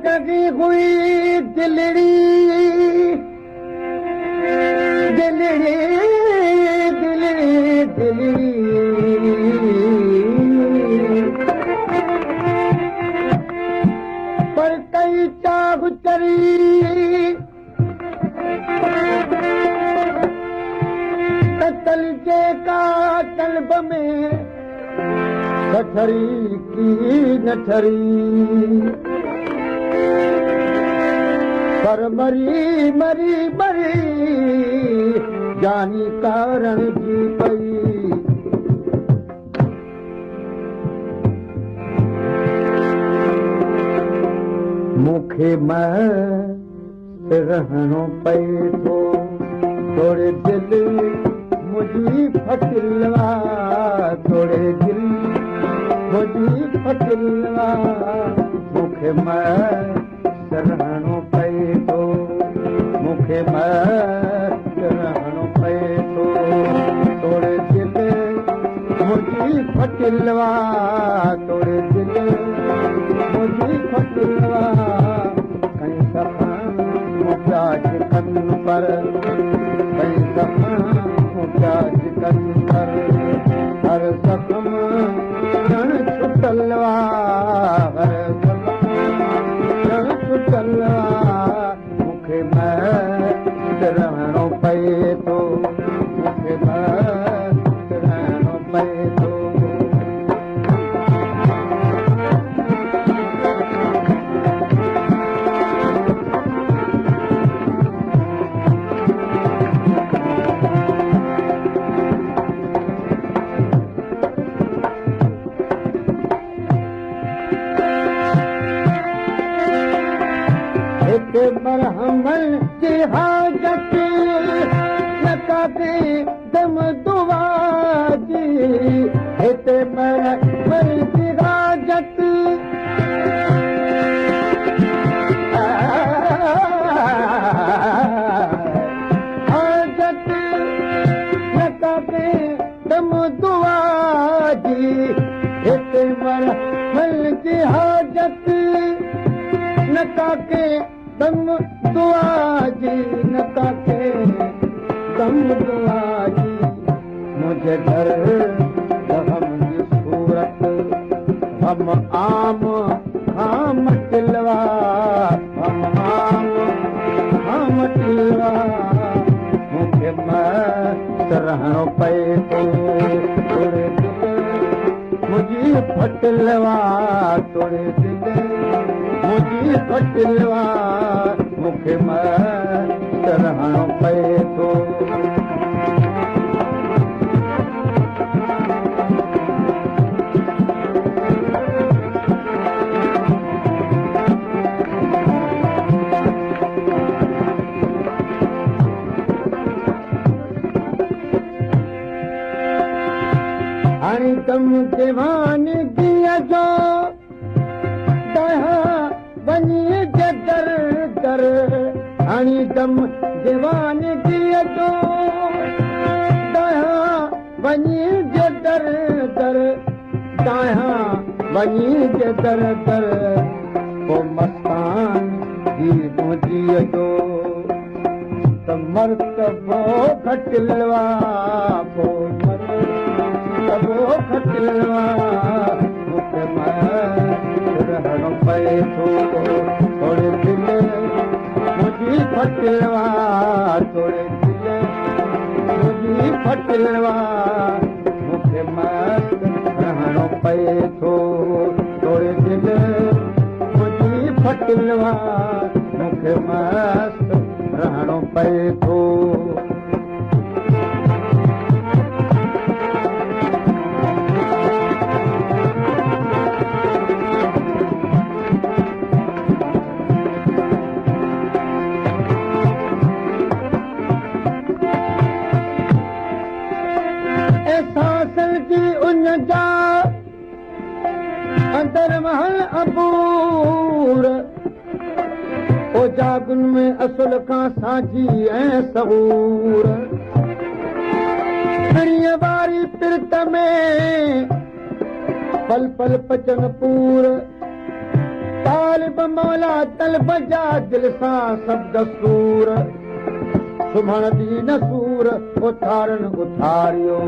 लॻंदी हुई दिलड़ी दिलड़ी दिलड़ी दिलड़ी पर कई चाह चरी कतल जे का कल्ब में ठरी की न ठरी पर मरी मरी मरी जानी कारण जी पई मूंखे रहणो पए थो थोरे दिल मुंहिंजी फटिलवा थोरे दिल मुंहिंजी फटिलवा मूंखे रहणो पए थो मूंखे रहणो पए थो थोरे दिल मुंहिंजी फटिलवा थोरे दिल मुंहिंजी फटिलवा कई दफ़ा मुखिया चिकन पर कई दफ़ा मुखिया चिकन पर हर ज़ख़्म ॼण छुटलवा हर ॼण छुटलवा मूंखे रहणो पए थो मूंखे रहणो पए थो मरहमल की हाजत लॻाते दम दुआ जी हिते मरहमल की हाजत हाजत लॻाते दम दुआ जी हिते मरहमल की हाजत लॻाते दम दुआ जी न काके दम दुआ जी मुझे घर हम की सूरत हम आम हम टिलवा हम आम हम टिलवा मुझे रहणो पए थो थोरे दिल मुंहिंजी फटिलवा थोरे दिल मुंहिंजी फटिलवा मूंखे रहणो पए थो हाणे दम जवानगीअ जो वञी दर दर हाणे दम जवानगीअ जो वञी दर दर वञी दर दर पोइ मस्तान जी मुंहिंजीअ जो त मर्तबो घटिलवा पोइ मर्तबो घटिलवा मूंखे रहणो पए थो थोरे दिल मुंहिंजी फटिलवा थोरे दिल मुंहिंजी फटिलवा मूंखे रहणो पए थो थोरे दिल मुंहिंजी फटिलवा मूंखे रहणो पए थो अंदर महल अबूर ओ जागुन में असुल खां साझी ऐं सबूर खणीअ वारी पिरत में पल पल पचन पूर तालिब मौला तलब जा दिल सां सभु दस्तूर सुम्हण दी नसूर उथारन उथारियो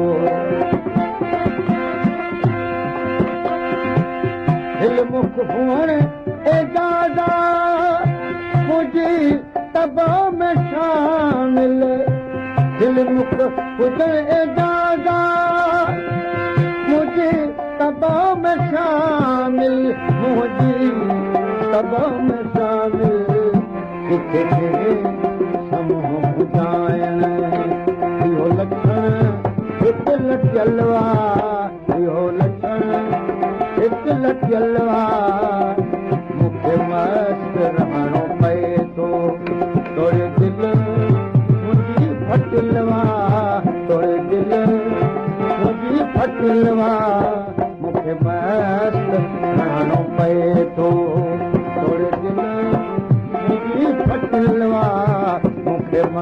दिल मुख हुअण एजाज़ा मुंहिंजी तबा में शामिल दिल मुख हुजण एजाज़ा मुंहिंजी तबा में शामिल मुंहिंजी तबा में शामिल इहो लक्षण हिकु लटियलवा इहो लक्षण हिकु लटियलवा मूंखे मस्तु रहणो पए थो तोरे दिल मुंहिंजी फटिलवा तोरे दिल मुंहिंजी फटिलवा